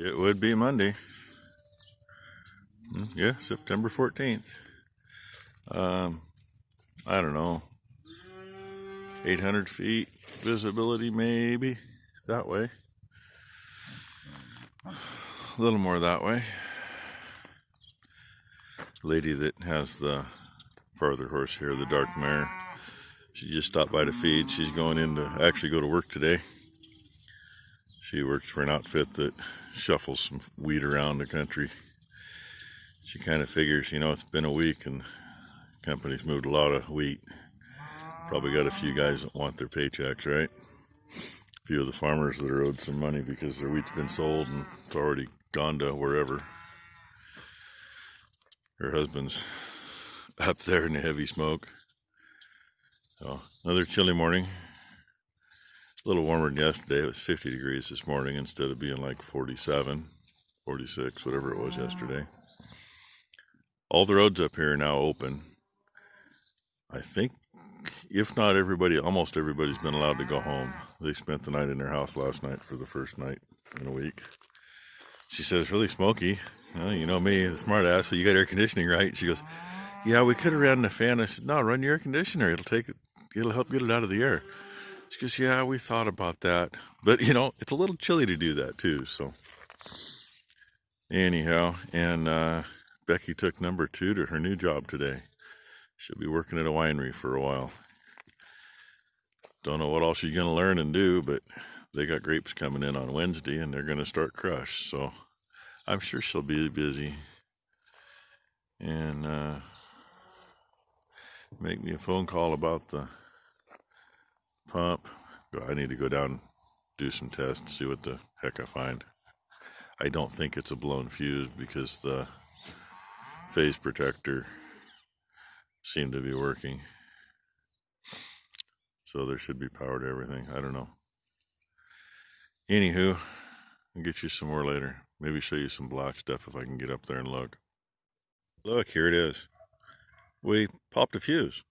It would be Monday. Yeah, September 14th. I don't know, 800 feet visibility maybe that way. A little more that way. Lady that has the farther horse here, the dark mare, she just stopped by to feed. She's going in to actually go to work today. She works for an outfit that shuffles some wheat around the country. She kind of figures, you know, it's been a week and the company's moved a lot of wheat. Probably got a few guys that want their paychecks, right? A few of the farmers that are owed some money because their wheat's been sold and it's already gone to wherever. Her husband's up there in the heavy smoke. So another chilly morning. A little warmer than yesterday. It was 50 degrees this morning instead of being like 47, 46, whatever it was yesterday. All the roads up here are now open. I think, if not everybody, almost everybody's been allowed to go home. They spent the night in their house last night for the first night in a week. She said, it's really smoky. Well, you know me, the smart ass, so you got air conditioning, right? She goes, yeah, we could have ran the fan. I said, no, run your air conditioner. It'll help get it out of the air. She goes, yeah, we thought about that. But, you know, it's a little chilly to do that, too. So, anyhow, and Becky took number 2 to her new job today. She'll be working at a winery for a while. Don't know what all she's going to learn and do, but they got grapes coming in on Wednesday, and they're going to start crush. So, I'm sure she'll be busy. And make me a phone call about the pump. I need to go down and do some tests, see what the heck I find. I don't think it's a blown fuse because the phase protector seemed to be working. So there should be power to everything. I don't know. Anywho, I'll get you some more later. Maybe show you some black stuff if I can get up there and look. Look, here it is. We popped a fuse.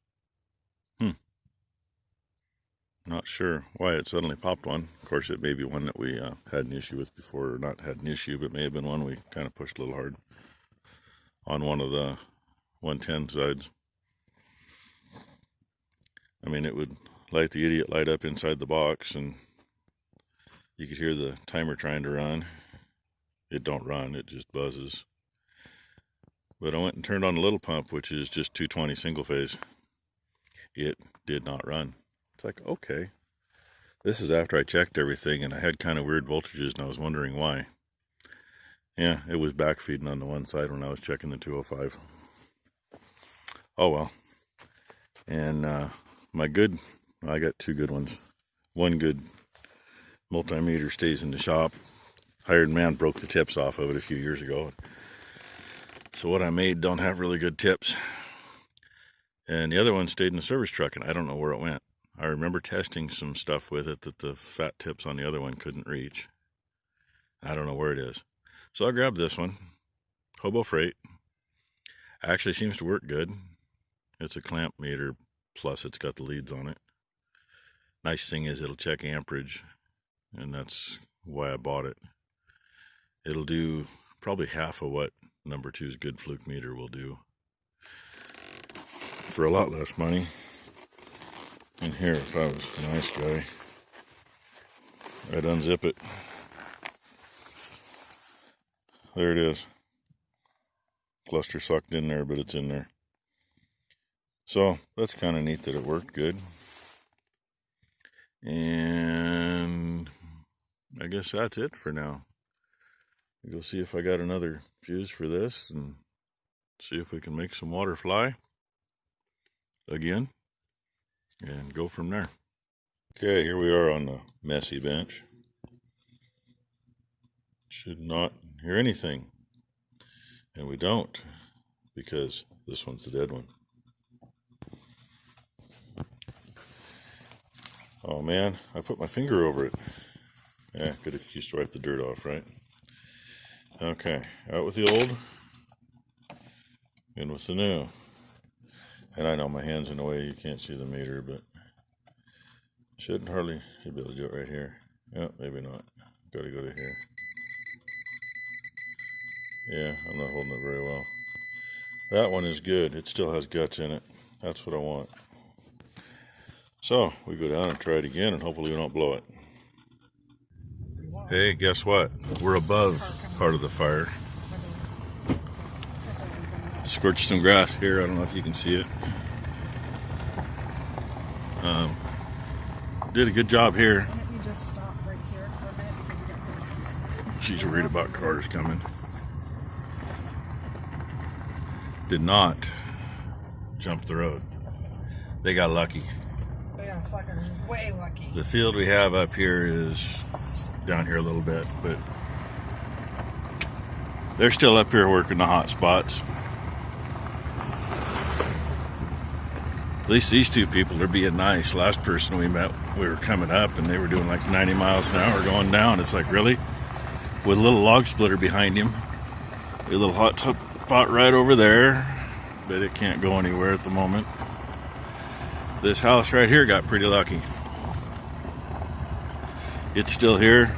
Not sure why it suddenly popped one. Of course, it may be one that we had an issue with before, or not had an issue, but may have been one we kind of pushed a little hard on one of the 110 sides. I mean, it would light the idiot light up inside the box, and you could hear the timer trying to run. It don't run, it just buzzes. But I went and turned on the little pump, which is just 220 single phase. It did not run. It's like, okay. This is after I checked everything, and I had kind of weird voltages, and I was wondering why. Yeah, it was backfeeding on the one side when I was checking the 205. Oh well. And I got 2 good ones. One good multimeter stays in the shop. Hired man broke the tips off of it a few years ago. So what I made don't have really good tips. And the other one stayed in the service truck, and I don't know where it went. I remember testing some stuff with it that the fat tips on the other one couldn't reach. I don't know where it is. So I grabbed this one. Hobo Freight. Actually seems to work good. It's a clamp meter, plus it's got the leads on it. Nice thing is it'll check amperage, and that's why I bought it. It'll do probably half of what number 2's good fluke meter will do for a lot less money. And here, if I was a nice guy, I'd unzip it. There it is. Cluster sucked in there, but it's in there. So that's kind of neat that it worked good. And I guess that's it for now. We'll see if I got another fuse for this and see if we can make some water fly again and go from there. Okay, here we are on the messy bench. Should not hear anything. And we don't, because this one's the dead one. Oh man, I put my finger over it. Yeah, good excuse to wipe the dirt off, right? Okay, out with the old, in with the new. And I know my hand's in the way, you can't see the meter, but should be able to do it right here. Yeah, maybe not. Gotta go to here. Yeah, I'm not holding it very well. That one is good. It still has guts in it. That's what I want. So we go down and try it again, and hopefully we don't blow it. Hey, guess what? We're above part of the fire. Scorched some grass here. I don't know if you can see it. Did a good job here. Why don't you just stop right here for a minute because you got cars coming. She's worried about cars coming. Did not jump the road. They got lucky. They got fucking way lucky. The field we have up here is down here a little bit, but they're still up here working the hot spots. At least these two people are being nice. Last person we met, we were coming up and they were doing like 90 miles an hour going down. It's like, really? With a little log splitter behind him. A little hot spot right over there, but it can't go anywhere at the moment. This house right here got pretty lucky. It's still here,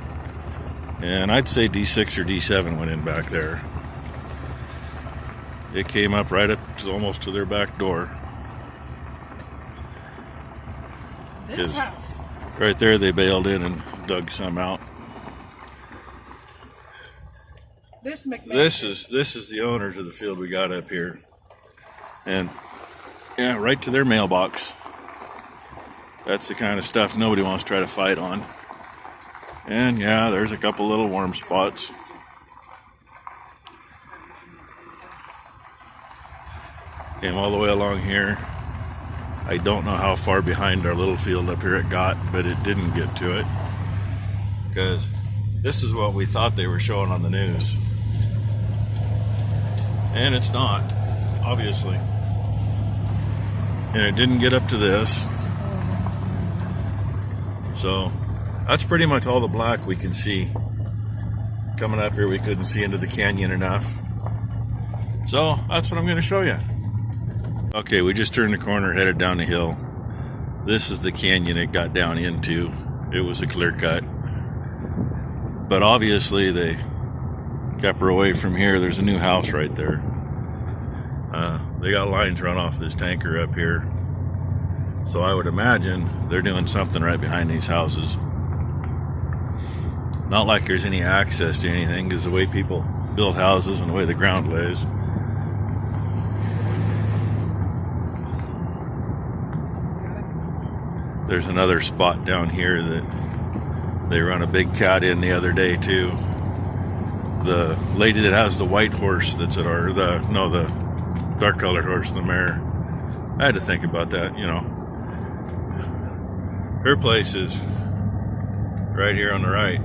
and I'd say D6 or D7 went in back there. It came up right up to almost to their back door. This house. Right there they bailed in and dug some out. This is the owners of the field we got up here. And yeah, right to their mailbox. That's the kind of stuff nobody wants to try to fight on. And yeah, there's a couple little warm spots. Came all the way along here. I don't know how far behind our little field up here it got, but it didn't get to it. Because this is what we thought they were showing on the news. And it's not, obviously. And it didn't get up to this. So that's pretty much all the black we can see. Coming up here, we couldn't see into the canyon enough. So that's what I'm going to show you. Okay, we just turned the corner, headed down the hill. This is the canyon it got down into. It was a clear cut. But obviously they kept her away from here. There's a new house right there. They got lines run off this tanker up here. So I would imagine they're doing something right behind these houses. Not like there's any access to anything, because the way people build houses and the way the ground lays. There's another spot down here that they run a big cat in the other day too. The lady that has the white horse that's at our, the dark colored horse, the mare. I had to think about that, you know. Her place is right here on the right.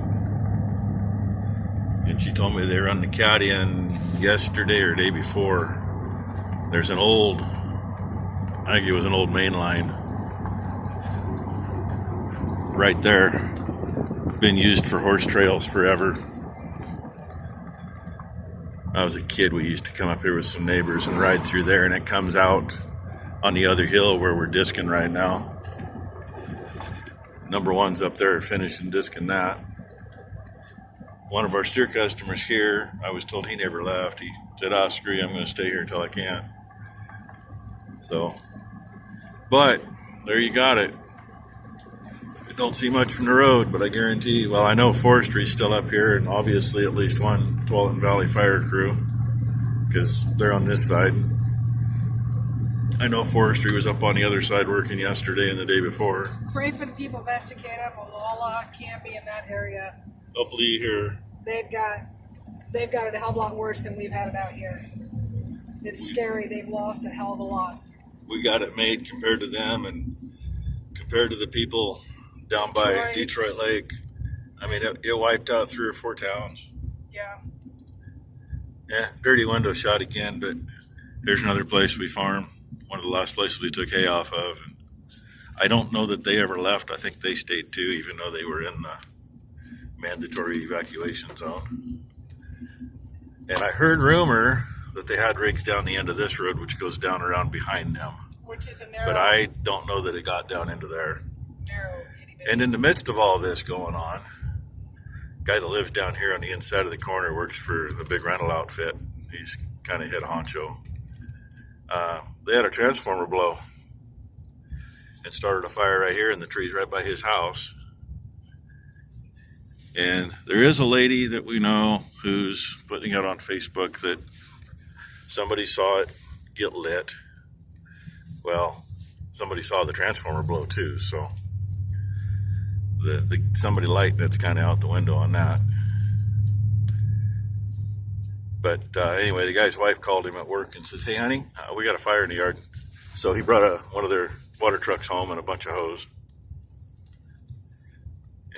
And she told me they run the cat in yesterday or day before. There's an old, I think it was an old main line right there. Been used for horse trails forever. When I was a kid, we used to come up here with some neighbors and ride through there, and it comes out on the other hill where we're disking right now. Number one's up there finishing disking that. One of our steer customers here, I was told he never left. He said, "Ah, screw you, I'm going to stay here until I can." So, but there you got it. Don't see much from the road, but I guarantee, well, I know forestry's still up here, and obviously at least one Tualatin Valley fire crew, because they're on this side. I know forestry was up on the other side working yesterday and the day before. Pray for the people of Estacada, Molalla, Canby, in that area. Hopefully you hear. They've got it a hell of a lot worse than we've had it out here. It's scary. They've lost a hell of a lot. We got it made compared to them, and compared to the people down by Detroit Lake. I mean, it wiped out 3 or 4 towns. Yeah. Yeah, dirty window shot again, but here's another place we farm. One of the last places we took hay off of. And I don't know that they ever left. I think they stayed too, even though they were in the mandatory evacuation zone. And I heard rumor that they had rigs down the end of this road, which goes down around behind them. Which is a narrow. But I don't know that it got down into there. Narrow. And in the midst of all this going on, Guy that lives down here on the inside of the corner works for a big rental outfit. He's kind of head honcho. They had a transformer blow and started a fire right here in the trees right by his house. And there is a lady that we know who's putting out on Facebook that somebody saw it get lit. Well, somebody saw the transformer blow too, so somebody light that's kind of out the window on that. But anyway, the guy's wife called him at work and says, "Hey, honey, we got a fire in the yard." So he brought one of their water trucks home and a bunch of hose.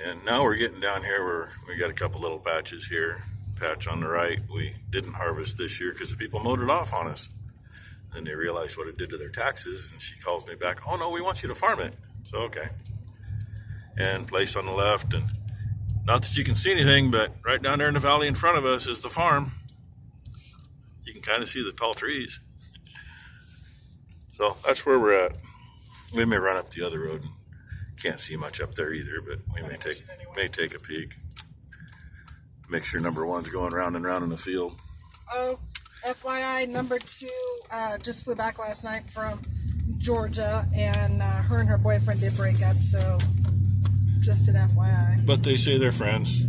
And now we're getting down here where we got a couple little patches here. Patch on the right we didn't harvest this year because the people mowed it off on us. Then they realized what it did to their taxes, and she calls me back, "Oh no, we want you to farm it." So okay. And place on the left, and not that you can see anything, but right down there in the valley in front of us is the farm. You can kind of see the tall trees. So that's where we're at. We may run up the other road. Can't see much up there either, but we may take a peek. Make sure number one's going round and round in the field. Oh, FYI, number 2 just flew back last night from Georgia, and her and her boyfriend did break up, so just an FYI. But they say they're friends.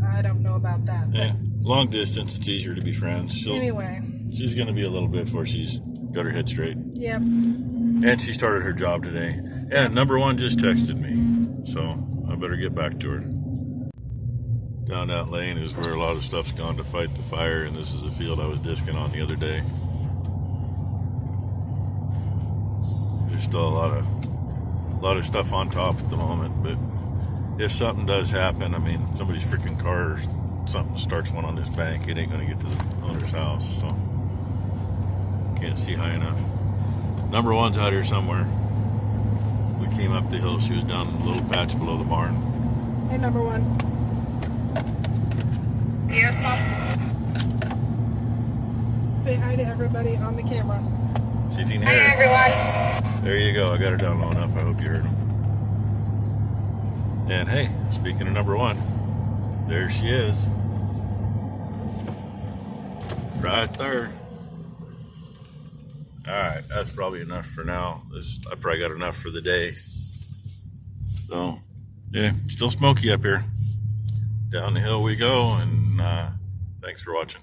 I don't know about that. Yeah, long distance, it's easier to be friends. Anyway. She's going to be a little bit before she's got her head straight. Yep. And she started her job today. And number one just texted me, so I better get back to her. Down that lane is where a lot of stuff's gone to fight the fire, and this is a field I was disking on the other day. There's still a lot of stuff on top at the moment, but if something does happen, I mean, somebody's freaking car or something starts one on this bank, it ain't gonna get to the owner's house, so can't see high enough. Number one's out here somewhere. We came up the hill, she was down in a little patch below the barn. Hey, number 1. Yes, Say hi to everybody on the camera. See if you can hi hear her. everyone. There you go, I got her down low enough, I hope you heard them. And hey, speaking of number one, there she is. Right there. Alright, that's probably enough for now. I probably got enough for the day. So, yeah, still smoky up here. Down the hill we go, and thanks for watching.